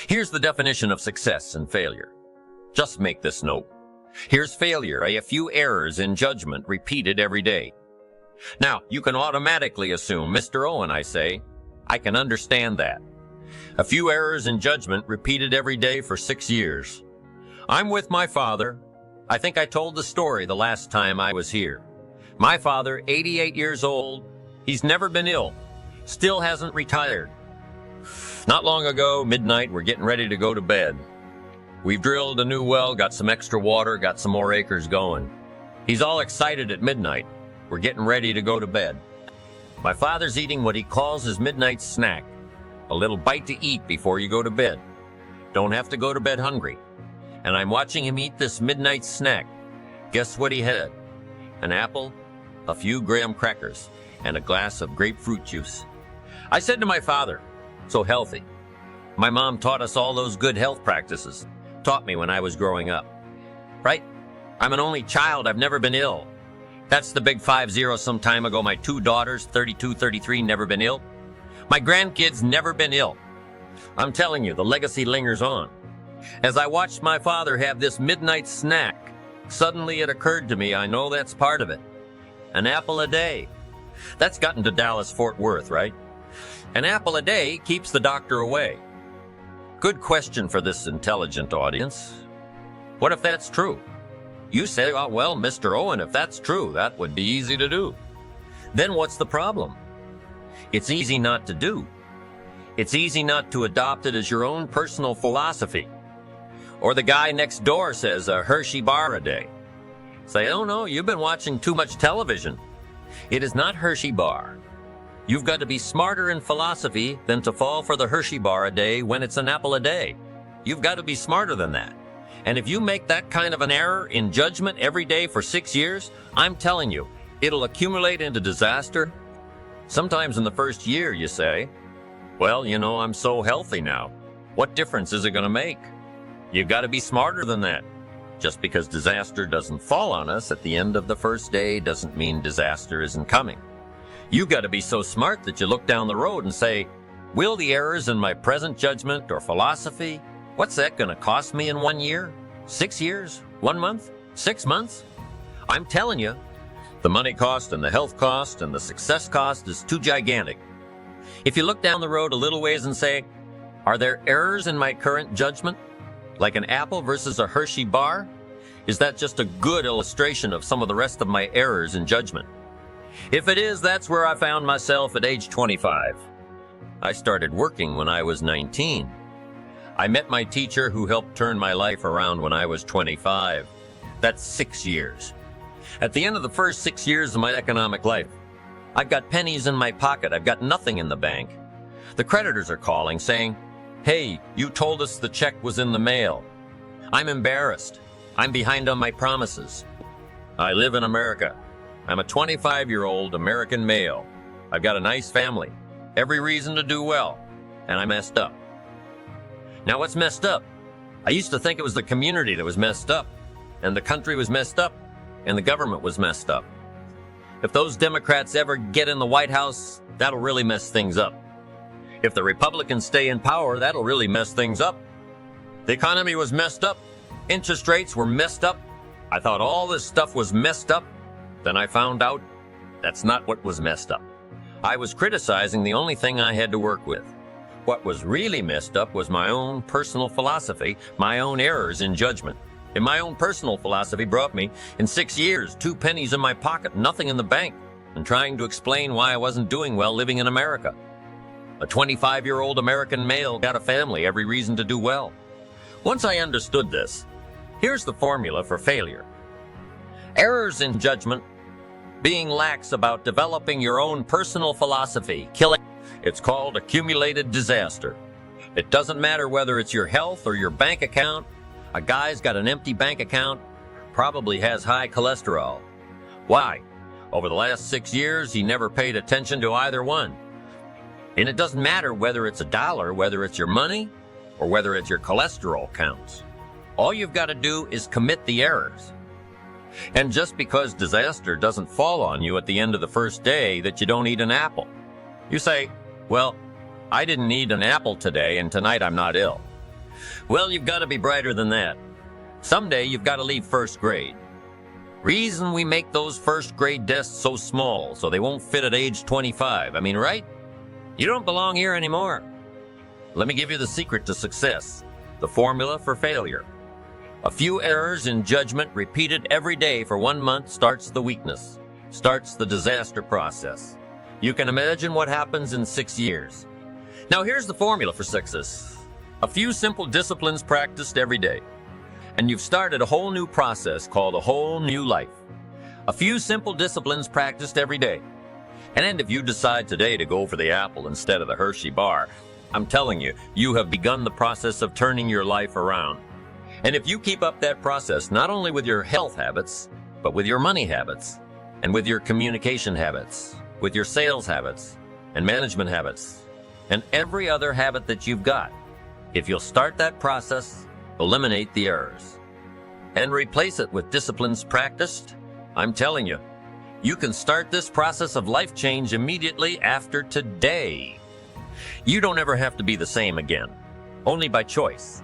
Here's the definition of success and failure. Just make this note. Here's failure, a few errors in judgment repeated every day. Now, you can automatically assume, Mr. Owen, I say, I can understand that. A few errors in judgment repeated every day for 6 years. I'm with my father. I think I told the story the last time I was here. My father, 88 years old, he's never been ill, still hasn't retired. Not long ago, midnight, we're getting ready to go to bed. We've drilled a new well, got some extra water, got some more acres going. He's all excited at midnight. We're getting ready to go to bed. My father's eating what he calls his midnight snack, a little bite to eat before you go to bed. Don't have to go to bed hungry. And I'm watching him eat this midnight snack. Guess what he had? An apple, a few graham crackers, and a glass of grapefruit juice. I said to my father, so healthy. My mom taught us all those good health practices, taught me when I was growing up. Right? I'm an only child, I've never been ill. That's the big 5-0 some time ago. My 2 daughters, 32, 33, never been ill. My grandkids never been ill. I'm telling you, the legacy lingers on. As I watched my father have this midnight snack, suddenly it occurred to me, I know that's part of it. An apple a day. That's gotten to Dallas-Fort Worth, right? An apple a day keeps the doctor away. Good question for this intelligent audience. What if that's true? You say, oh, well, Mr. Owen, if that's true, that would be easy to do. Then what's the problem? It's easy not to do. It's easy not to adopt it as your own personal philosophy. Or the guy next door says a Hershey bar a day. Say, oh no, you've been watching too much television. It is not Hershey bar. You've got to be smarter in philosophy than to fall for the Hershey bar a day when it's an apple a day. You've got to be smarter than that. And if you make that kind of an error in judgment every day for 6 years, I'm telling you, it'll accumulate into disaster. Sometimes in the first year you say, well, you know, I'm so healthy now. What difference is it going to make? You've got to be smarter than that. Just because disaster doesn't fall on us at the end of the first day doesn't mean disaster isn't coming. You've got to be so smart that you look down the road and say, will the errors in my present judgment or philosophy, what's that going to cost me in 1 year, 6 years, 1 month, 6 months? I'm telling you, the money cost and the health cost and the success cost is too gigantic. If you look down the road a little ways and say, are there errors in my current judgment? Like an apple versus a Hershey bar? Is that just a good illustration of some of the rest of my errors in judgment? If it is, that's where I found myself at age 25. I started working when I was 19. I met my teacher who helped turn my life around when I was 25. That's 6 years. At the end of the first 6 years of my economic life, I've got pennies in my pocket. I've got nothing in the bank. The creditors are calling saying, hey, you told us the check was in the mail. I'm embarrassed. I'm behind on my promises. I live in America. I'm a 25-year-old American male. I've got a nice family, every reason to do well, and I messed up. Now what's messed up? I used to think it was the community that was messed up, and the country was messed up, and the government was messed up. If those Democrats ever get in the White House, that'll really mess things up. If the Republicans stay in power, that'll really mess things up. The economy was messed up. Interest rates were messed up. I thought all this stuff was messed up. Then I found out that's not what was messed up. I was criticizing the only thing I had to work with. What was really messed up was my own personal philosophy, my own errors in judgment. And my own personal philosophy brought me, in 6 years, 2 pennies in my pocket, nothing in the bank, and trying to explain why I wasn't doing well living in America. A 25-year-old American male got a family, every reason to do well. Once I understood this, here's the formula for failure. Errors in judgment, being lax about developing your own personal philosophy, killing. It's called accumulated disaster. It doesn't matter whether it's your health or your bank account. A guy's got an empty bank account, probably has high cholesterol. Why? Over the last 6 years, he never paid attention to either one. And it doesn't matter whether it's a dollar, whether it's your money, or whether it's your cholesterol counts. All you've got to do is commit the errors. And just because disaster doesn't fall on you at the end of the first day that you don't eat an apple. You say, well, I didn't eat an apple today and tonight I'm not ill. Well, you've got to be brighter than that. Someday you've got to leave first grade. Reason we make those first grade desks so small so they won't fit at age 25. I mean, right? You don't belong here anymore. Let me give you the secret to success, the formula for failure. A few errors in judgment repeated every day for 1 month starts the weakness, starts the disaster process. You can imagine what happens in 6 years. Now here's the formula for success. A few simple disciplines practiced every day. And you've started a whole new process called a whole new life. A few simple disciplines practiced every day. And if you decide today to go for the apple instead of the Hershey bar, I'm telling you, you have begun the process of turning your life around. And if you keep up that process, not only with your health habits, but with your money habits, and with your communication habits, with your sales habits, and management habits, and every other habit that you've got, if you'll start that process, eliminate the errors, and replace it with disciplines practiced, I'm telling you, you can start this process of life change immediately after today. You don't ever have to be the same again, only by choice.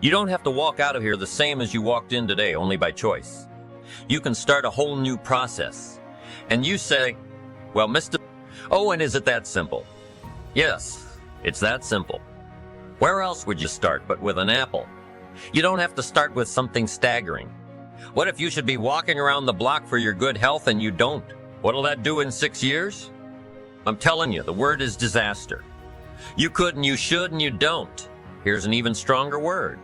You don't have to walk out of here the same as you walked in today, only by choice. You can start a whole new process. And you say, well, Mr. Oh, and is it that simple? Yes, it's that simple. Where else would you start but with an apple? You don't have to start with something staggering. What if you should be walking around the block for your good health and you don't? What'll that do in 6 years? I'm telling you, the word is disaster. You could and you should and you don't. Here's an even stronger word.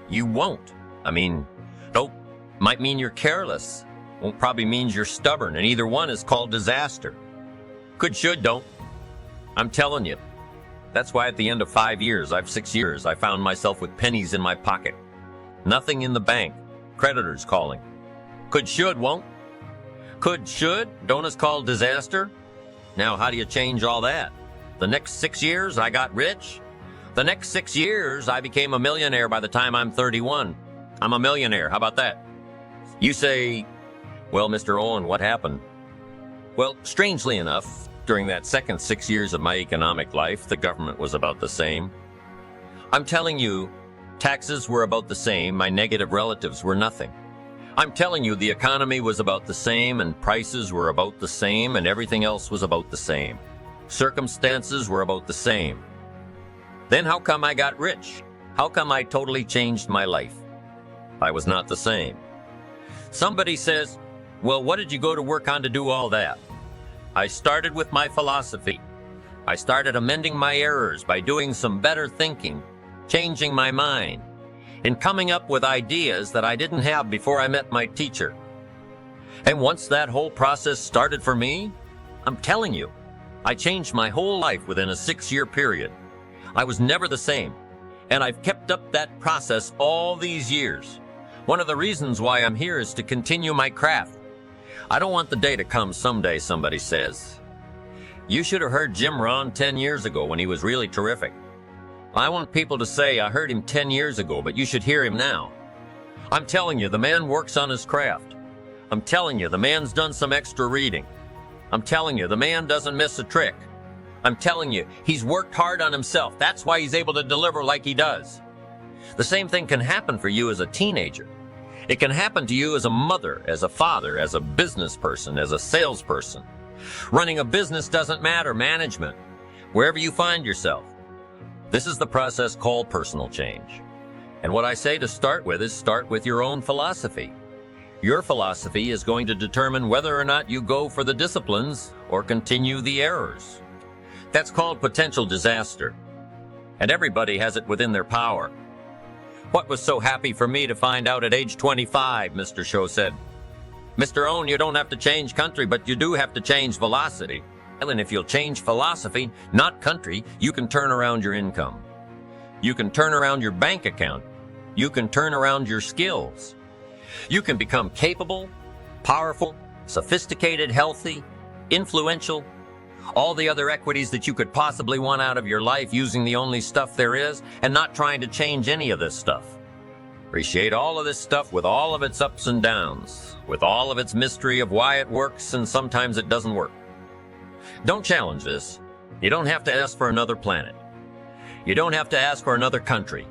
You won't. I mean, nope. Might mean you're careless. Won't probably means you're stubborn, and either one is called disaster. Could, should, don't. I'm telling you. That's why at the end of 5 years, 6 years, I found myself with pennies in my pocket. Nothing in the bank. Creditors calling. Could, should, won't. Could, should, don't is called disaster. Now, how do you change all that? The next 6 years, I got rich. The next 6 years, I became a millionaire by the time I'm 31. I'm a millionaire. How about that? You say, well, Mr. Owen, what happened? Well, strangely enough, during that second 6 years of my economic life, the government was about the same. I'm telling you, taxes were about the same. My negative relatives were nothing. I'm telling you, the economy was about the same, and prices were about the same, and everything else was about the same. Circumstances were about the same. Then how come I got rich? How come I totally changed my life? I was not the same. Somebody says, well, what did you go to work on to do all that? I started with my philosophy. I started amending my errors by doing some better thinking, changing my mind, and coming up with ideas that I didn't have before I met my teacher. And once that whole process started for me, I'm telling you, I changed my whole life within a 6-year period. I was never the same, and I've kept up that process all these years. One of the reasons why I'm here is to continue my craft. I don't want the day to come someday somebody says, you should have heard Jim Rohn 10 years ago when he was really terrific. I want people to say, I heard him 10 years ago, but you should hear him now. I'm telling you, the man works on his craft. I'm telling you, the man's done some extra reading. I'm telling you, the man doesn't miss a trick. I'm telling you, he's worked hard on himself. That's why he's able to deliver like he does. The same thing can happen for you as a teenager. It can happen to you as a mother, as a father, as a business person, as a salesperson. Running a business doesn't matter, management, wherever you find yourself. This is the process called personal change. And what I say to start with is start with your own philosophy. Your philosophy is going to determine whether or not you go for the disciplines or continue the errors. That's called potential disaster. And everybody has it within their power. What was so happy for me to find out at age 25, Mr. Show said. Mr. Owen, you don't have to change country, but you do have to change velocity. And if you'll change philosophy, not country, you can turn around your income. You can turn around your bank account. You can turn around your skills. You can become capable, powerful, sophisticated, healthy, influential, all the other equities that you could possibly want out of your life using the only stuff there is and not trying to change any of this stuff. Appreciate all of this stuff with all of its ups and downs, with all of its mystery of why it works and sometimes it doesn't work. Don't challenge this. You don't have to ask for another planet. You don't have to ask for another country.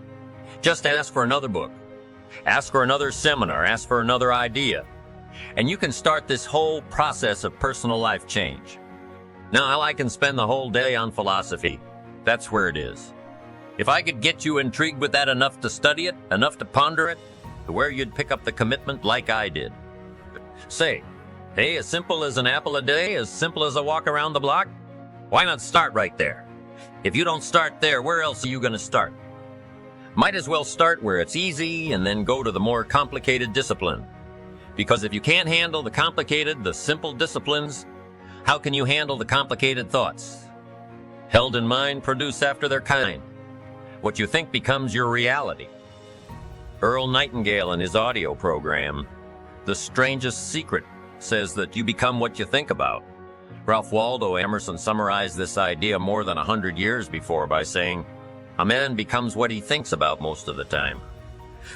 Just ask for another book. Ask for another seminar. Ask for another idea. And you can start this whole process of personal life change. Now, I can spend the whole day on philosophy. That's where it is. If I could get you intrigued with that enough to study it, enough to ponder it, to where you'd pick up the commitment like I did. Say, hey, as simple as an apple a day, as simple as a walk around the block? Why not start right there? If you don't start there, where else are you going to start? Might as well start where it's easy and then go to the more complicated discipline. Because if you can't handle the complicated, the simple disciplines, how can you handle the complicated thoughts? Held in mind produce after their kind. What you think becomes your reality. Earl Nightingale in his audio program, The Strangest Secret, says that you become what you think about. Ralph Waldo Emerson summarized this idea more than 100 years before by saying, a man becomes what he thinks about most of the time.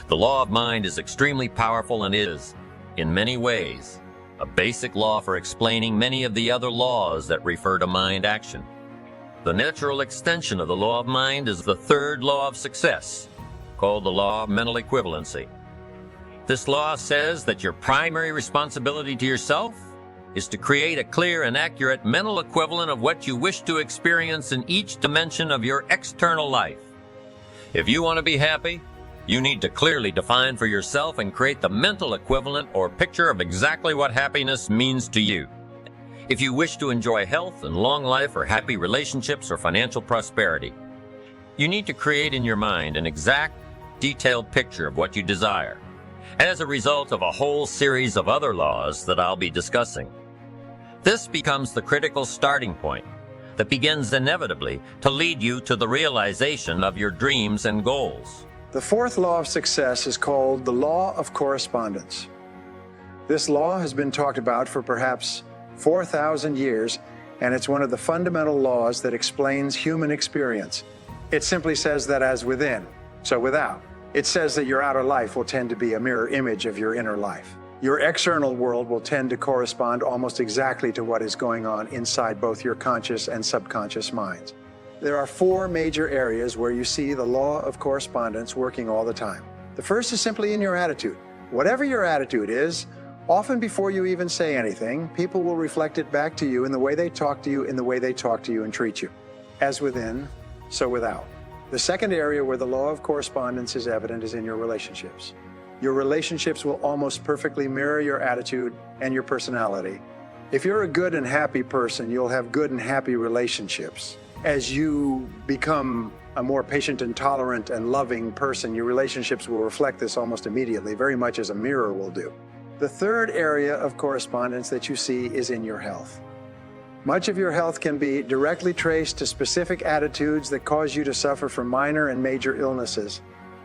The law of mind is extremely powerful and is, in many ways, a basic law for explaining many of the other laws that refer to mind action. The natural extension of the law of mind is the third law of success, called the law of mental equivalency. This law says that your primary responsibility to yourself is to create a clear and accurate mental equivalent of what you wish to experience in each dimension of your external life. If you want to be happy, you need to clearly define for yourself and create the mental equivalent or picture of exactly what happiness means to you. If you wish to enjoy health and long life or happy relationships or financial prosperity, you need to create in your mind an exact, detailed picture of what you desire, as a result of a whole series of other laws that I'll be discussing. This becomes the critical starting point that begins inevitably to lead you to the realization of your dreams and goals. The fourth law of success is called the law of correspondence. This law has been talked about for perhaps 4,000 years, and it's one of the fundamental laws that explains human experience. It simply says that as within, so without. It says that your outer life will tend to be a mirror image of your inner life. Your external world will tend to correspond almost exactly to what is going on inside both your conscious and subconscious minds. There are four major areas where you see the law of correspondence working all the time. The first is simply in your attitude. Whatever your attitude is, often before you even say anything, people will reflect it back to you in the way they talk to you, in the way they talk to you and treat you. As within, so without. The second area where the law of correspondence is evident is in your relationships. Your relationships will almost perfectly mirror your attitude and your personality. If you're a good and happy person, you'll have good and happy relationships. As you become a more patient and tolerant and loving person, your relationships will reflect this almost immediately, very much as a mirror will do. The third area of correspondence that you see is in your health. Much of your health can be directly traced to specific attitudes that cause you to suffer from minor and major illnesses.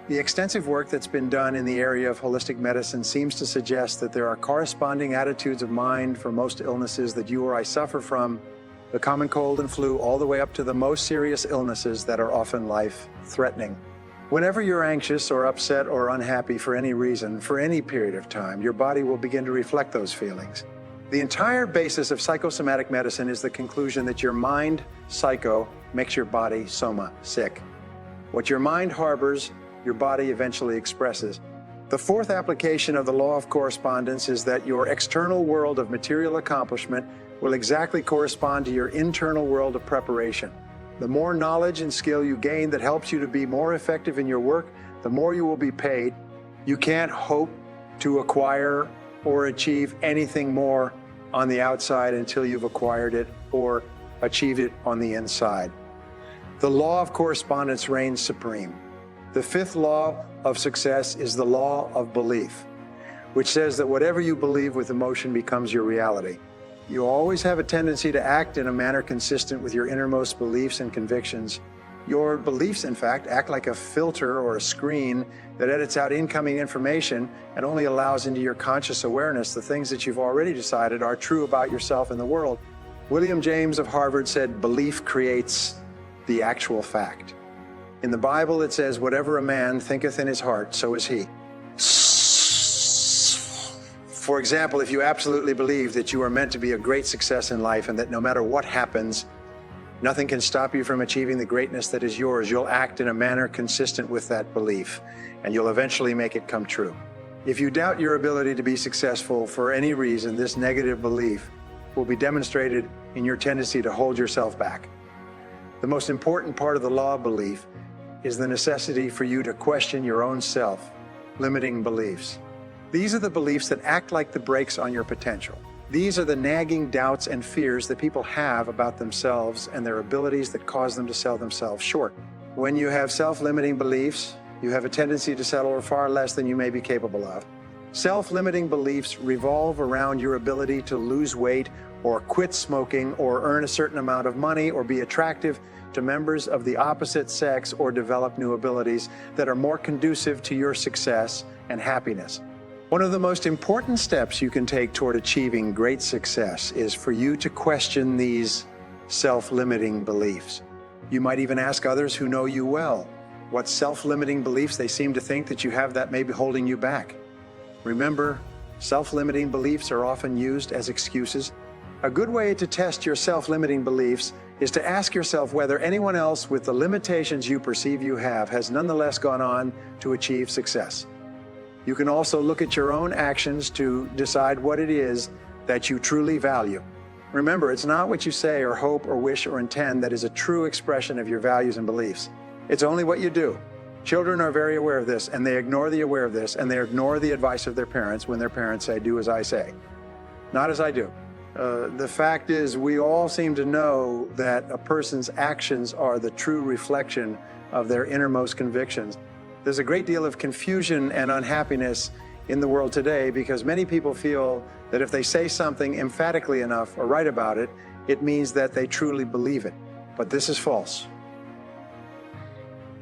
The extensive work that's been done in the area of holistic medicine seems to suggest that there are corresponding attitudes of mind for most illnesses that you or I suffer from, the common cold and flu, all the way up to the most serious illnesses that are often life-threatening. Whenever you're anxious or upset or unhappy for any reason, for any period of time, your body will begin to reflect those feelings. The entire basis of psychosomatic medicine is the conclusion that your mind, psycho, makes your body, soma, sick. What your mind harbors, your body eventually expresses. The fourth application of the law of correspondence is that your external world of material accomplishment will exactly correspond to your internal world of preparation. The more knowledge and skill you gain that helps you to be more effective in your work, the more you will be paid. You can't hope to acquire or achieve anything more on the outside until you've acquired it or achieved it on the inside. The law of correspondence reigns supreme. The fifth law of success is the law of belief, which says that whatever you believe with emotion becomes your reality. You always have a tendency to act in a manner consistent with your innermost beliefs and convictions. Your beliefs, in fact, act like a filter or a screen that edits out incoming information and only allows into your conscious awareness the things that you've already decided are true about yourself and the world. William James of Harvard said, "Belief creates the actual fact." In the Bible, it says, "Whatever a man thinketh in his heart, so is he." For example, if you absolutely believe that you are meant to be a great success in life and that no matter what happens, Nothing can stop you from achieving the greatness that is yours. You'll act in a manner consistent with that belief, and you'll eventually make it come true. If you doubt your ability to be successful for any reason, this negative belief will be demonstrated in your tendency to hold yourself back. The most important part of the law of belief is the necessity for you to question your own self-limiting beliefs. These are the beliefs that act like the brakes on your potential. These are the nagging doubts and fears that people have about themselves and their abilities that cause them to sell themselves short. When you have self-limiting beliefs, you have a tendency to settle for far less than you may be capable of. Self-limiting beliefs revolve around your ability to lose weight or quit smoking or earn a certain amount of money or be attractive to members of the opposite sex or develop new abilities that are more conducive to your success and happiness. One of the most important steps you can take toward achieving great success is for you to question these self-limiting beliefs. You might even ask others who know you well what self-limiting beliefs they seem to think that you have that may be holding you back. Remember, self-limiting beliefs are often used as excuses. A good way to test your self-limiting beliefs is to ask yourself whether anyone else with the limitations you perceive you have has nonetheless gone on to achieve success. You can also look at your own actions to decide what it is that you truly value. Remember, it's not what you say or hope or wish or intend that is a true expression of your values and beliefs. It's only what you do. Children are very aware of this, and they ignore the aware of this, and they ignore the advice of their parents when their parents say, "Do as I say, not as I do." The fact is, we all seem to know that a person's actions are the true reflection of their innermost convictions. There's a great deal of confusion and unhappiness in the world today because many people feel that if they say something emphatically enough or write about it, it means that they truly believe it. But this is false.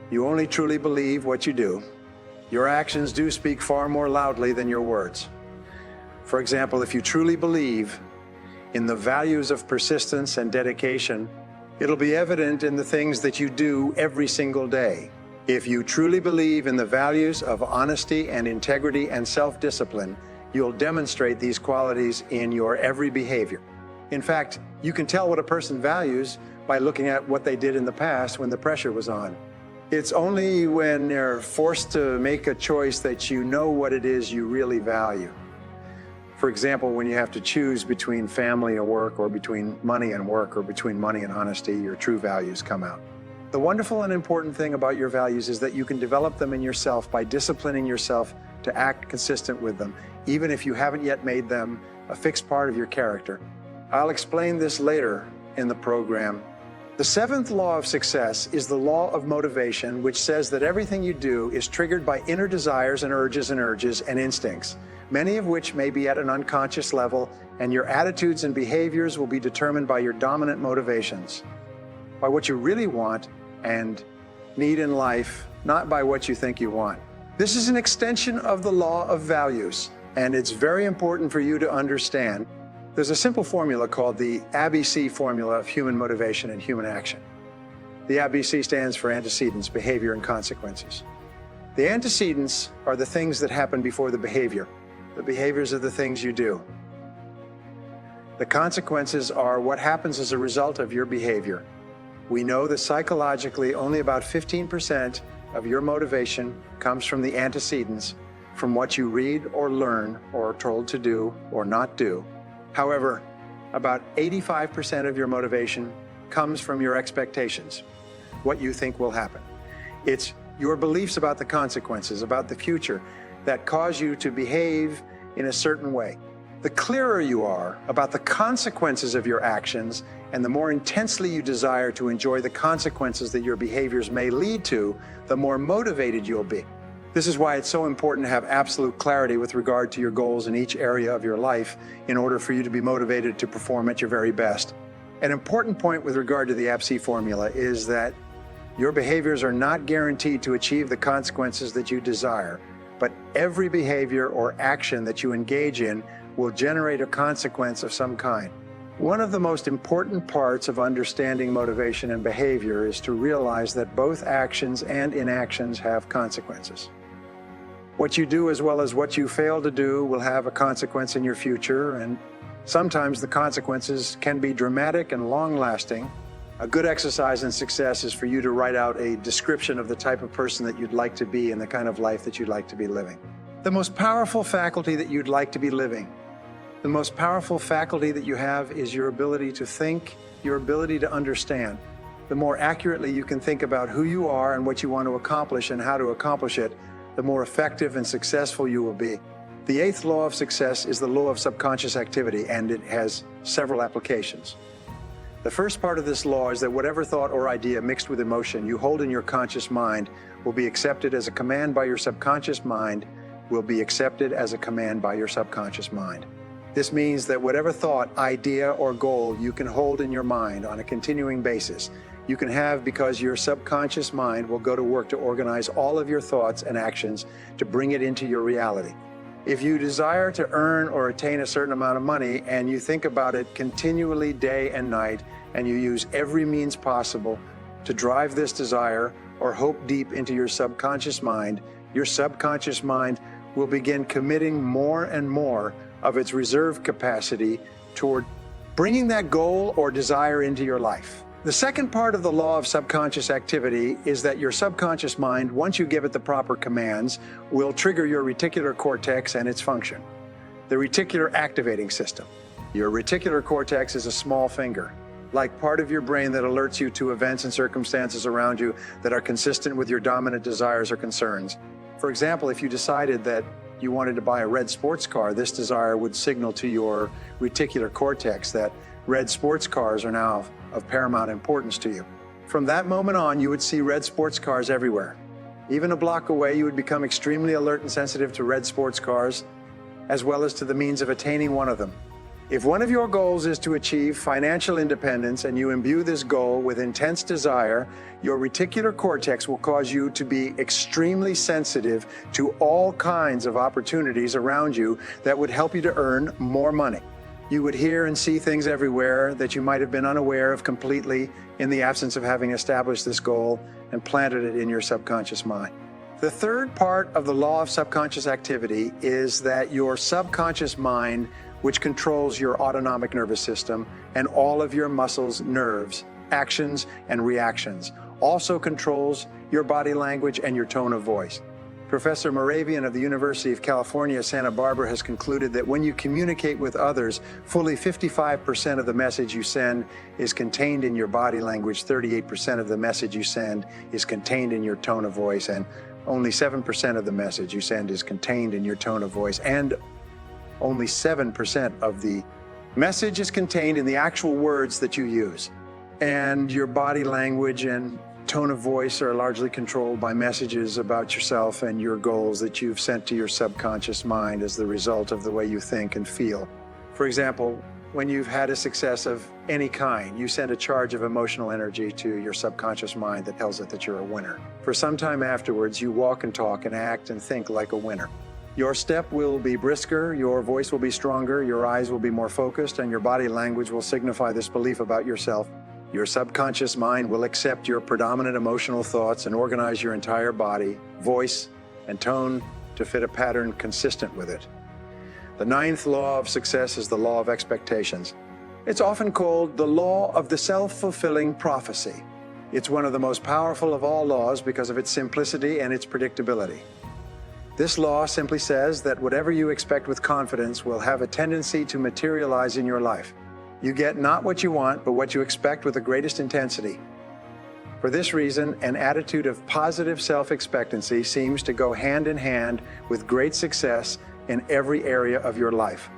You only truly believe what you do. Your actions do speak far more loudly than your words. For example, if you truly believe in the values of persistence and dedication, it'll be evident in the things that you do every single day. If you truly believe in the values of honesty and integrity and self-discipline, you'll demonstrate these qualities in your every behavior. In fact, you can tell what a person values by looking at what they did in the past when the pressure was on. It's only when they're forced to make a choice that you know what it is you really value. For example, when you have to choose between family and work, or between money and work, or between money and honesty, your true values come out. The wonderful and important thing about your values is that you can develop them in yourself by disciplining yourself to act consistent with them, even if you haven't yet made them a fixed part of your character. I'll explain this later in the program. The seventh law of success is the law of motivation, which says that everything you do is triggered by inner desires and urges and instincts, many of which may be at an unconscious level, and your attitudes and behaviors will be determined by your dominant motivations, by what you really want and need in life, not by what you think you want. This is an extension of the law of values, and it's very important for you to understand. There's a simple formula called the ABC formula of human motivation and human action. The ABC stands for antecedents, behavior, and consequences. The antecedents are the things that happen before the behavior. The behaviors are the things you do. The consequences are what happens as a result of your behavior. We know that psychologically only about 15% of your motivation comes from the antecedents, from what you read or learn or are told to do or not do. However, about 85% of your motivation comes from your expectations, what you think will happen. It's your beliefs about the consequences, about the future, that cause you to behave in a certain way. The clearer you are about the consequences of your actions, and the more intensely you desire to enjoy the consequences that your behaviors may lead to, the more motivated you'll be. This is why it's so important to have absolute clarity with regard to your goals in each area of your life in order for you to be motivated to perform at your very best. An important point with regard to the ABC formula is that your behaviors are not guaranteed to achieve the consequences that you desire, but every behavior or action that you engage in will generate a consequence of some kind. One of the most important parts of understanding motivation and behavior is to realize that both actions and inactions have consequences. What you do as well as what you fail to do will have a consequence in your future, and sometimes the consequences can be dramatic and long-lasting, A good exercise in success is for you to write out a description of the type of person that you'd like to be and the kind of life that you'd like to be living. The most powerful faculty that you'd like to be living, the most powerful faculty that you have is your ability to think, your ability to understand. The more accurately you can think about who you are and what you want to accomplish and how to accomplish it, the more effective and successful you will be. The eighth law of success is the law of subconscious activity, and it has several applications. The first part of this law is that whatever thought or idea mixed with emotion you hold in your conscious mind will be accepted as a command by your subconscious mind, will be accepted as a command by your subconscious mind. This means that whatever thought, idea, or goal you can hold in your mind on a continuing basis, you can have because your subconscious mind will go to work to organize all of your thoughts and actions to bring it into your reality. If you desire to earn or attain a certain amount of money and you think about it continually day and night, and you use every means possible to drive this desire or hope deep into your subconscious mind will begin committing more and more of its reserve capacity toward bringing that goal or desire into your life. The second part of the law of subconscious activity is that your subconscious mind, once you give it the proper commands, will trigger your reticular cortex and its function. The reticular activating system. Your reticular cortex is a small finger, like part of your brain that alerts you to events and circumstances around you that are consistent with your dominant desires or concerns. For example, if you decided that you wanted to buy a red sports car, this desire would signal to your reticular cortex that red sports cars are now of paramount importance to you. From that moment on, you would see red sports cars everywhere. Even a block away, you would become extremely alert and sensitive to red sports cars, as well as to the means of attaining one of them. If one of your goals is to achieve financial independence and you imbue this goal with intense desire, your reticular cortex will cause you to be extremely sensitive to all kinds of opportunities around you that would help you to earn more money. You would hear and see things everywhere that you might have been unaware of completely in the absence of having established this goal and planted it in your subconscious mind. The third part of the law of subconscious activity is that your subconscious mind, which controls your autonomic nervous system and all of your muscles, nerves, actions, and reactions, also controls your body language and your tone of voice. Professor Moravian of the University of California, Santa Barbara has concluded that when you communicate with others, fully 55% of the message you send is contained in your body language, 38% of the message you send is contained in your tone of voice, and only 7% of the message you send is contained in your tone of voice, and only 7% of the message is contained in the actual words that you use. And your body language and tone of voice are largely controlled by messages about yourself and your goals that you've sent to your subconscious mind as the result of the way you think and feel. For example, when you've had a success of any kind, you send a charge of emotional energy to your subconscious mind that tells it that you're a winner. For some time afterwards, you walk and talk and act and think like a winner. Your step will be brisker, your voice will be stronger, your eyes will be more focused, and your body language will signify this belief about yourself. Your subconscious mind will accept your predominant emotional thoughts and organize your entire body, voice, and tone to fit a pattern consistent with it. The ninth law of success is the law of expectations. It's often called the law of the self-fulfilling prophecy. It's one of the most powerful of all laws because of its simplicity and its predictability. This law simply says that whatever you expect with confidence will have a tendency to materialize in your life. You get not what you want, but what you expect with the greatest intensity. For this reason, an attitude of positive self-expectancy seems to go hand in hand with great success in every area of your life.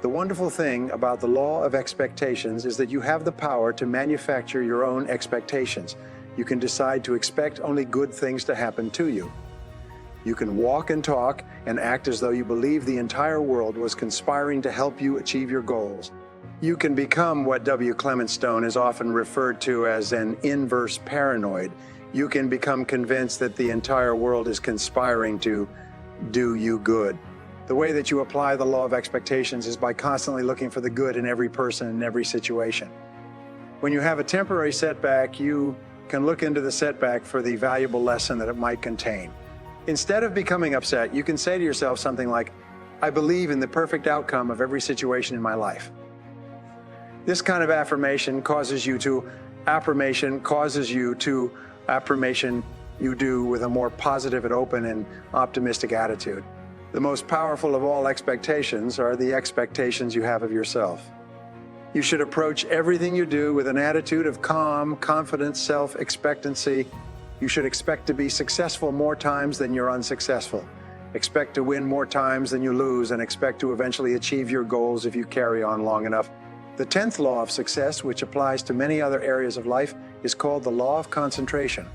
The wonderful thing about the law of expectations is that you have the power to manufacture your own expectations. You can decide to expect only good things to happen to you. You can walk and talk and act as though you believe the entire world was conspiring to help you achieve your goals. You can become what W. Clement Stone is often referred to as an inverse paranoid. You can become convinced that the entire world is conspiring to do you good. The way that you apply the law of expectations is by constantly looking for the good in every person and every situation. When you have a temporary setback, you can look into the setback for the valuable lesson that it might contain. Instead of becoming upset, you can say to yourself something like, I believe in the perfect outcome of every situation in my life. This kind of affirmation causes you to affirmation causes you to affirmation you do with a more positive and open and optimistic attitude. The most powerful of all expectations are the expectations you have of yourself. You should approach everything you do with an attitude of calm, confident self-expectancy. You should expect to be successful more times than you're unsuccessful. Expect to win more times than you lose, and expect to eventually achieve your goals if you carry on long enough. The 10th law of success, which applies to many other areas of life, is called the law of concentration.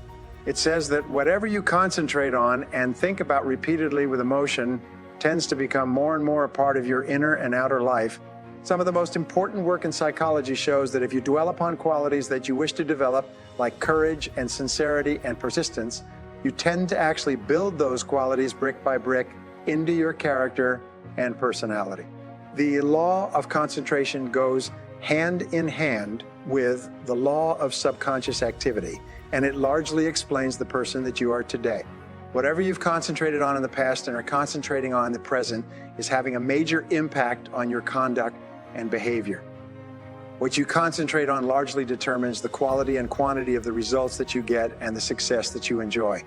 It says that whatever you concentrate on and think about repeatedly with emotion tends to become more and more a part of your inner and outer life. Some of the most important work in psychology shows that if you dwell upon qualities that you wish to develop, like courage and sincerity and persistence, you tend to actually build those qualities brick by brick into your character and personality. The law of concentration goes hand in hand with the law of subconscious activity, and it largely explains the person that you are today. Whatever you've concentrated on in the past and are concentrating on in the present is having a major impact on your conduct and behavior. What you concentrate on largely determines the quality and quantity of the results that you get and the success that you enjoy.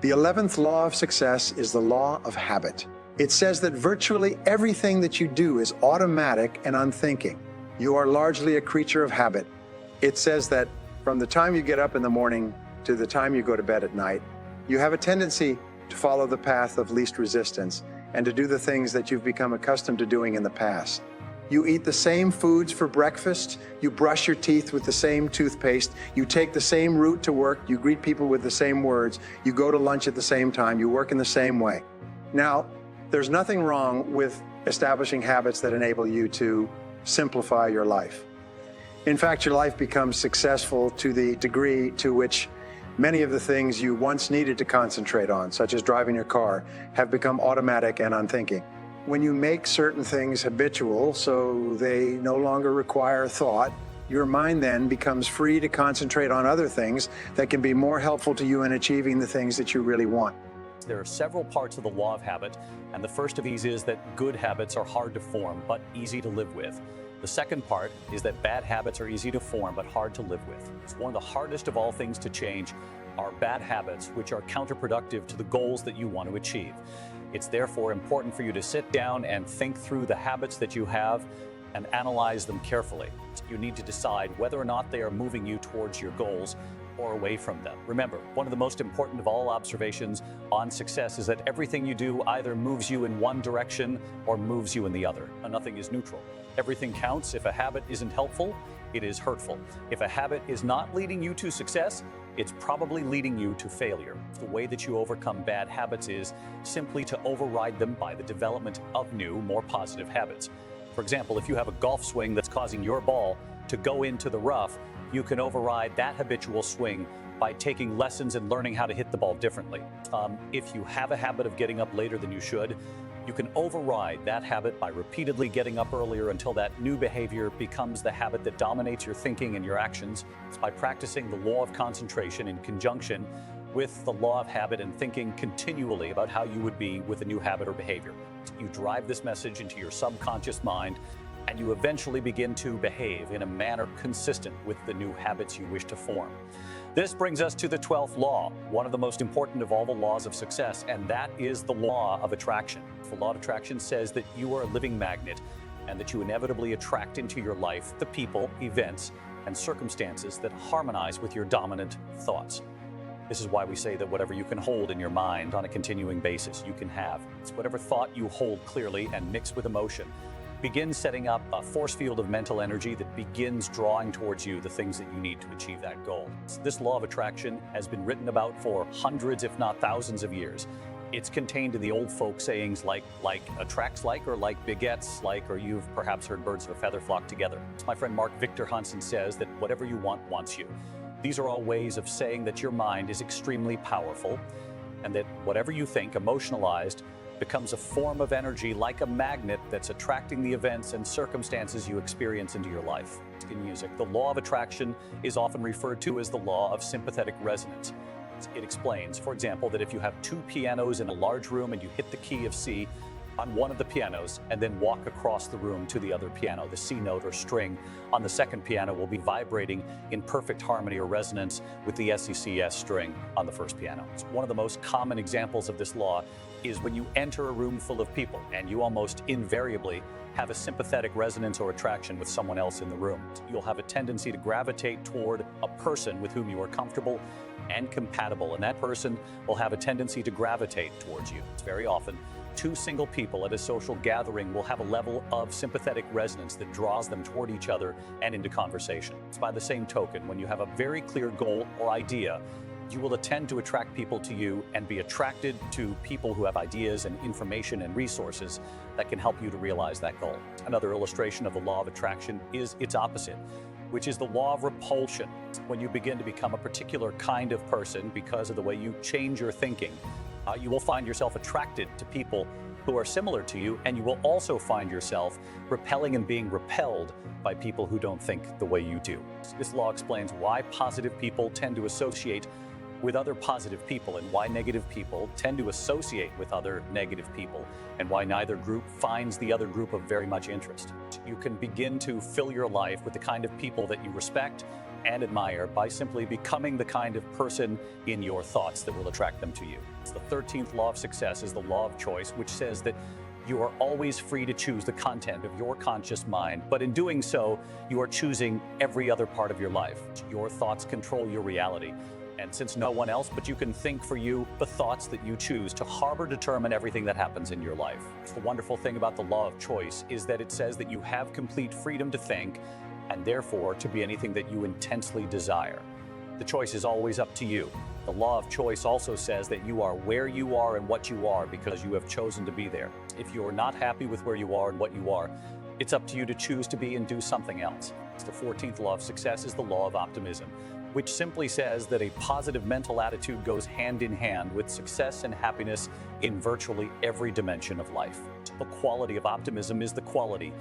The 11th law of success is the law of habit. It says that virtually everything that you do is automatic and unthinking. You are largely a creature of habit. It says that from the time you get up in the morning to the time you go to bed at night, you have a tendency to follow the path of least resistance and to do the things that you've become accustomed to doing in the past. You eat the same foods for breakfast, you brush your teeth with the same toothpaste, you take the same route to work, you greet people with the same words, you go to lunch at the same time, you work in the same way. Now, there's nothing wrong with establishing habits that enable you to simplify your life. In fact, your life becomes successful to the degree to which many of the things you once needed to concentrate on, such as driving your car, have become automatic and unthinking. When you make certain things habitual, so they no longer require thought, your mind then becomes free to concentrate on other things that can be more helpful to you in achieving the things that you really want. There are several parts of the law of habit, and the first of these is that good habits are hard to form, but easy to live with. The second part is that bad habits are easy to form, but hard to live with. It's one of the hardest of all things to change are bad habits, which are counterproductive to the goals that you want to achieve. It's therefore important for you to sit down and think through the habits that you have and analyze them carefully. You need to decide whether or not they are moving you towards your goals or away from them. Remember, one of the most important of all observations on success is that everything you do either moves you in one direction or moves you in the other. Nothing is neutral. Everything counts. If a habit isn't helpful, it is hurtful. If a habit is not leading you to success, it's probably leading you to failure. The way that you overcome bad habits is simply to override them by the development of new, more positive habits. For example, if you have a golf swing that's causing your ball to go into the rough, you can override that habitual swing by taking lessons and learning how to hit the ball differently. If you have a habit of getting up later than you should, you can override that habit by repeatedly getting up earlier until that new behavior becomes the habit that dominates your thinking and your actions. It's by practicing the law of concentration in conjunction with the law of habit and thinking continually about how you would be with a new habit or behavior. You drive this message into your subconscious mind, and you eventually begin to behave in a manner consistent with the new habits you wish to form. This brings us to the 12th law, one of the most important of all the laws of success, and that is the law of attraction. The law of attraction says that you are a living magnet and that you inevitably attract into your life the people, events, and circumstances that harmonize with your dominant thoughts. This is why we say that whatever you can hold in your mind on a continuing basis, you can have. It's whatever thought you hold clearly and mix with emotion. Begin setting up a force field of mental energy that begins drawing towards you the things that you need to achieve that goal. This law of attraction has been written about for hundreds, if not thousands of years. It's contained in the old folk sayings like attracts like, or like begets like, or you've perhaps heard birds of a feather flock together. My friend Mark Victor Hansen says that whatever you want wants you. These are all ways of saying that your mind is extremely powerful and that whatever you think, emotionalized, becomes a form of energy like a magnet that's attracting the events and circumstances you experience into your life. In music, the law of attraction is often referred to as the law of sympathetic resonance. It explains, for example, that if you have two pianos in a large room and you hit the key of C, on one of the pianos and then walk across the room to the other piano. The C note or string on the second piano will be vibrating in perfect harmony or resonance with the SECS string on the first piano. One of the most common examples of this law is when you enter a room full of people and you almost invariably have a sympathetic resonance or attraction with someone else in the room. You'll have a tendency to gravitate toward a person with whom you are comfortable and compatible, and that person will have a tendency to gravitate towards you. It's very often two single people at a social gathering will have a level of sympathetic resonance that draws them toward each other and into conversation. It's by the same token, when you have a very clear goal or idea, you will tend to attract people to you and be attracted to people who have ideas and information and resources that can help you to realize that goal. Another illustration of the law of attraction is its opposite, which is the law of repulsion. When you begin to become a particular kind of person because of the way you change your thinking, you will find yourself attracted to people who are similar to you, and you will also find yourself repelling and being repelled by people who don't think the way you do. This law explains why positive people tend to associate with other positive people and why negative people tend to associate with other negative people and why neither group finds the other group of very much interest. You can begin to fill your life with the kind of people that you respect and admire by simply becoming the kind of person in your thoughts that will attract them to you. The 13th law of success is the law of choice, which says that you are always free to choose the content of your conscious mind, but in doing so, you are choosing every other part of your life. Your thoughts control your reality. And since no one else but you can think for you, the thoughts that you choose to harbor determine everything that happens in your life. The wonderful thing about the law of choice is that it says that you have complete freedom to think and therefore to be anything that you intensely desire. The choice is always up to you. The law of choice also says that you are where you are and what you are because you have chosen to be there. If you're not happy with where you are and what you are, it's up to you to choose to be and do something else. The 14th law of success is the law of optimism, which simply says that a positive mental attitude goes hand in hand with success and happiness in virtually every dimension of life. The quality of optimism is the quality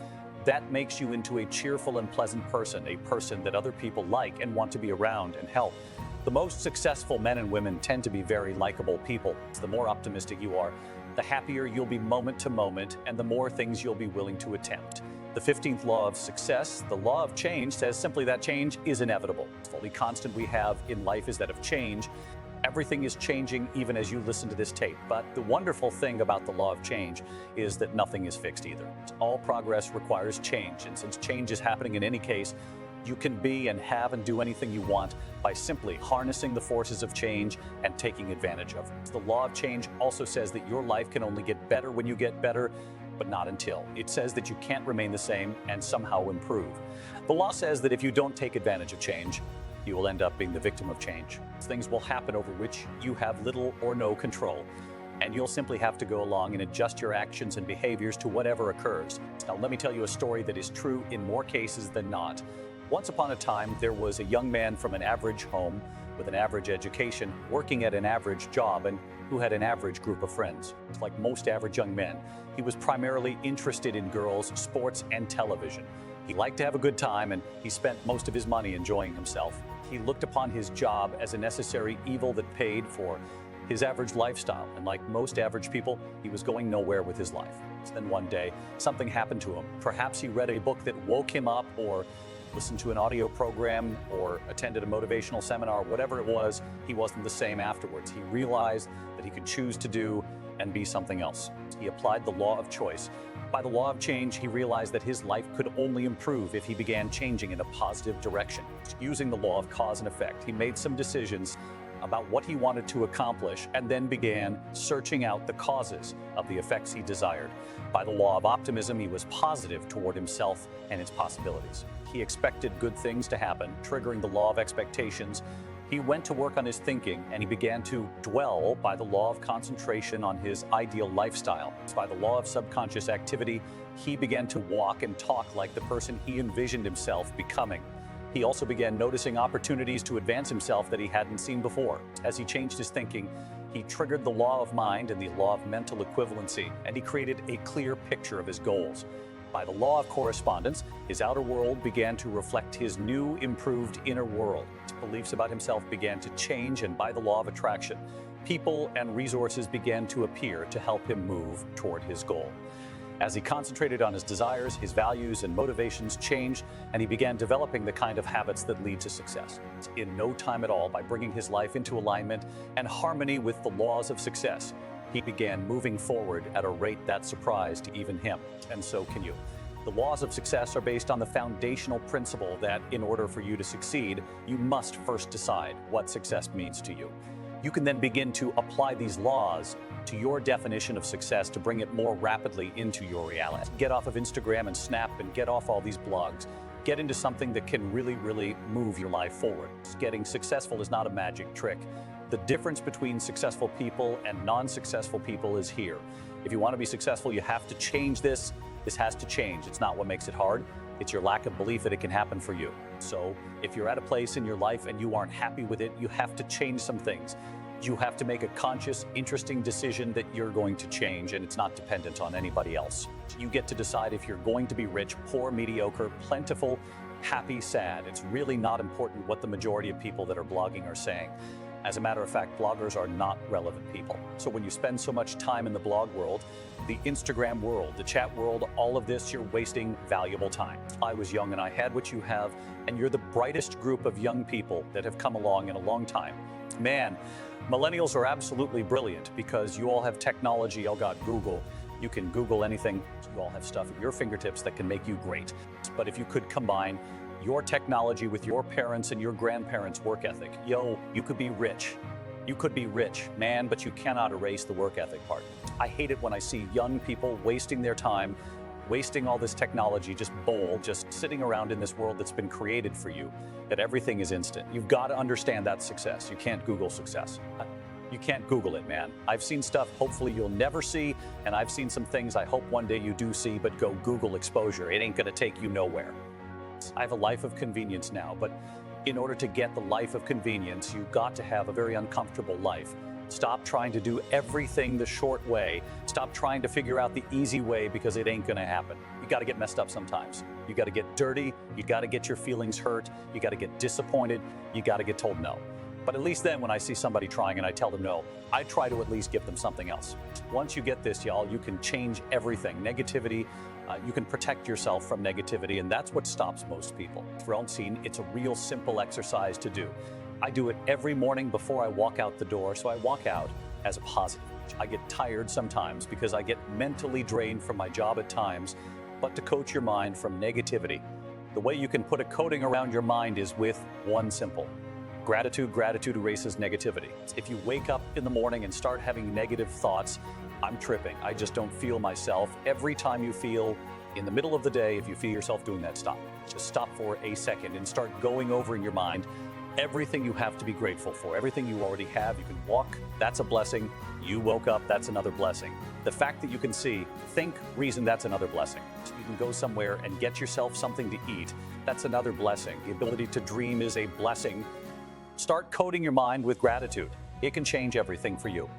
that makes you into a cheerful and pleasant person, a person that other people like and want to be around and help. The most successful men and women tend to be very likable people. The more optimistic you are, the happier you'll be moment to moment, and the more things you'll be willing to attempt. The 15th law of success, the law of change, says simply that change is inevitable. The only constant we have in life is that of change. Everything is changing even as you listen to this tape. But the wonderful thing about the law of change is that nothing is fixed either. All progress requires change. And since change is happening in any case, you can be and have and do anything you want by simply harnessing the forces of change and taking advantage of it. The law of change also says that your life can only get better when you get better, but not until. It says that you can't remain the same and somehow improve. The law says that if you don't take advantage of change, you will end up being the victim of change. Things will happen over which you have little or no control, and you'll simply have to go along and adjust your actions and behaviors to whatever occurs. Now, let me tell you a story that is true in more cases than not. Once upon a time, there was a young man from an average home with an average education, working at an average job, and who had an average group of friends. Like most average young men, he was primarily interested in girls, sports, and television. He liked to have a good time, and he spent most of his money enjoying himself. He looked upon his job as a necessary evil that paid for his average lifestyle, and like most average people, he was going nowhere with his life. Then one day, something happened to him. Perhaps he read a book that woke him up, or listened to an audio program, or attended a motivational seminar. Whatever it was, he wasn't the same afterwards. He realized that he could choose to do and be something else. He applied the law of choice. By the law of change, he realized that his life could only improve if he began changing in a positive direction. Using the law of cause and effect, he made some decisions about what he wanted to accomplish and then began searching out the causes of the effects he desired. By the law of optimism, he was positive toward himself and his possibilities. He expected good things to happen, triggering the law of expectations. He went to work on his thinking, and he began to dwell by the law of concentration on his ideal lifestyle. By the law of subconscious activity, he began to walk and talk like the person he envisioned himself becoming. He also began noticing opportunities to advance himself that he hadn't seen before. As he changed his thinking, he triggered the law of mind and the law of mental equivalency, and he created a clear picture of his goals. By the law of correspondence, his outer world began to reflect his new, improved inner world. His beliefs about himself began to change, and by the law of attraction, people and resources began to appear to help him move toward his goal. As he concentrated on his desires, his values and motivations changed, and he began developing the kind of habits that lead to success. In no time at all, by bringing his life into alignment and harmony with the laws of success, he began moving forward at a rate that surprised even him, and so can you. The laws of success are based on the foundational principle that in order for you to succeed, you must first decide what success means to you. You can then begin to apply these laws to your definition of success to bring it more rapidly into your reality. Get off of Instagram and Snap and get off all these blogs. Get into something that can really move your life forward. Getting successful is not a magic trick. The difference between successful people and non-successful people is here. If you want to be successful, you have to change this. This has to change. It's not what makes it hard. It's your lack of belief that it can happen for you. So if you're at a place in your life and you aren't happy with it, you have to change some things. You have to make a conscious, interesting decision that you're going to change, and it's not dependent on anybody else. You get to decide if you're going to be rich, poor, mediocre, plentiful, happy, sad. It's really not important what the majority of people that are blogging are saying. As a matter of fact, bloggers are not relevant people. So when you spend so much time in the blog world, the Instagram world, the chat world, all of this, you're wasting valuable time. I was young and I had what you have, and you're the brightest group of young people that have come along in a long time. Man, millennials are absolutely brilliant because you all have technology. Oh God, Google. You can Google anything. You all have stuff at your fingertips that can make you great. But if you could combine your technology with your parents' and your grandparents' work ethic, you could be rich. You could be rich, man, but you cannot erase the work ethic part. I hate it when I see young people wasting their time, wasting all this technology, just sitting around in this world that's been created for you, that everything is instant. You've got to understand that's success. You can't Google success. You can't Google it, man. I've seen stuff hopefully you'll never see, and I've seen some things I hope one day you do see, but go Google exposure. It ain't gonna take you nowhere. I have a life of convenience now, but in order to get the life of convenience, you've got to have a very uncomfortable life. Stop trying to do everything the short way. Stop trying to figure out the easy way because it ain't gonna happen. You gotta get messed up sometimes. You gotta get dirty. You gotta get your feelings hurt. You gotta get disappointed. You gotta get told no. But at least then when I see somebody trying and I tell them no, I try to at least give them something else. Once you get this, y'all, you can change everything. Negativity, you can protect yourself from negativity, and that's what stops most people. For own scene, it's a real simple exercise to do. I do it every morning before I walk out the door, so I walk out as a positive. I get tired sometimes because I get mentally drained from my job at times, but to coach your mind from negativity, the way you can put a coating around your mind is with one simple: gratitude. Gratitude erases negativity. If you wake up in the morning and start having negative thoughts, I'm tripping, I just don't feel myself. Every time you feel in the middle of the day, if you feel yourself doing that, stop. Just stop for a second and start going over in your mind everything you have to be grateful for, everything you already have. You can walk, that's a blessing. You woke up, that's another blessing. The fact that you can see, think, reason, that's another blessing. You can go somewhere and get yourself something to eat, that's another blessing. The ability to dream is a blessing. Start coating your mind with gratitude. It can change everything for you.